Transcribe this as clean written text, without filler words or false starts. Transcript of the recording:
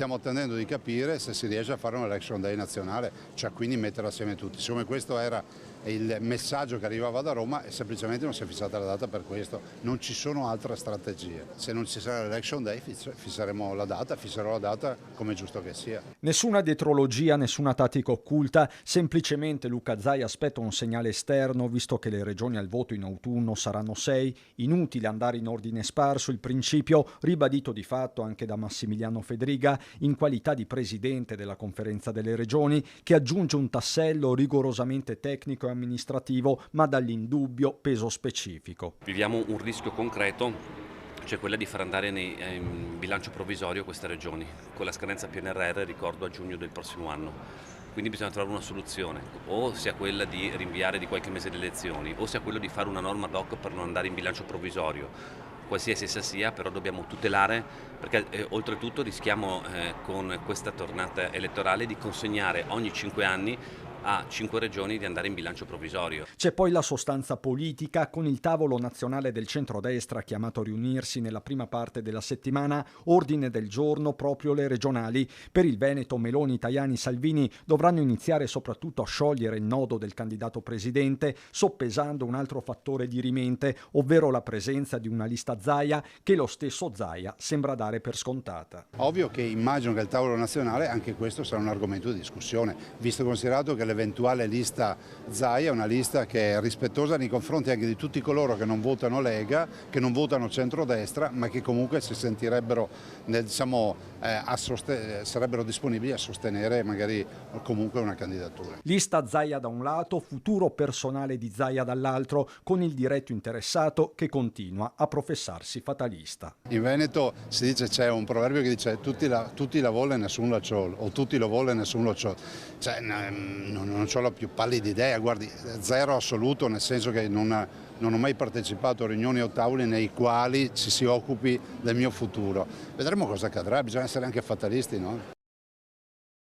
stiamo attendendo di capire se si riesce a fare un election day nazionale, cioè quindi mettere assieme tutti. Siccome questo era il messaggio che arrivava da Roma e semplicemente non si è fissata la data per questo, non ci sono altre strategie. Se non ci sarà l'election day fisserò la data come è giusto che sia. Nessuna dietrologia, nessuna tattica occulta, semplicemente Luca Zaia aspetta un segnale esterno, visto che le regioni al voto in autunno saranno 6, inutile andare in ordine sparso, il principio ribadito di fatto anche da Massimiliano Fedriga in qualità di presidente della Conferenza delle Regioni, che aggiunge un tassello rigorosamente tecnico e amministrativo, ma dall'indubbio peso specifico. Viviamo un rischio concreto, cioè quella di far andare in bilancio provvisorio queste regioni, con la scadenza PNRR, ricordo, a giugno del prossimo anno. Quindi bisogna trovare una soluzione, o sia quella di rinviare di qualche mese le elezioni, o sia quello di fare una norma ad hoc per non andare in bilancio provvisorio. Qualsiasi essa sia, però dobbiamo tutelare, perché oltretutto rischiamo con questa tornata elettorale di consegnare ogni 5 anni a 5 regioni di andare in bilancio provvisorio. C'è poi la sostanza politica, con il tavolo nazionale del centrodestra chiamato a riunirsi nella prima parte della settimana, ordine del giorno proprio le regionali. Per il Veneto Meloni, Tajani, Salvini dovranno iniziare soprattutto a sciogliere il nodo del candidato presidente, soppesando un altro fattore dirimente, ovvero la presenza di una lista Zaia che lo stesso Zaia sembra dare per scontata. Ovvio che immagino che il tavolo nazionale anche questo sarà un argomento di discussione, visto e considerato che l'eventuale lista Zaia è una lista che è rispettosa nei confronti anche di tutti coloro che non votano Lega, che non votano centrodestra, ma che comunque si sentirebbero, sarebbero disponibili a sostenere magari comunque una candidatura. Lista Zaia da un lato, futuro personale di Zaia dall'altro, con il diretto interessato che continua a professarsi fatalista. In Veneto si dice, c'è un proverbio che dice tutti la vuole e nessuno la ciol, o tutti lo vuole e nessuno lo ciol. Cioè, non ho la più pallida idea, guardi, zero assoluto, nel senso che non ho mai partecipato a riunioni o tavoli nei quali ci si occupi del mio futuro. Vedremo cosa accadrà, bisogna essere anche fatalisti, no?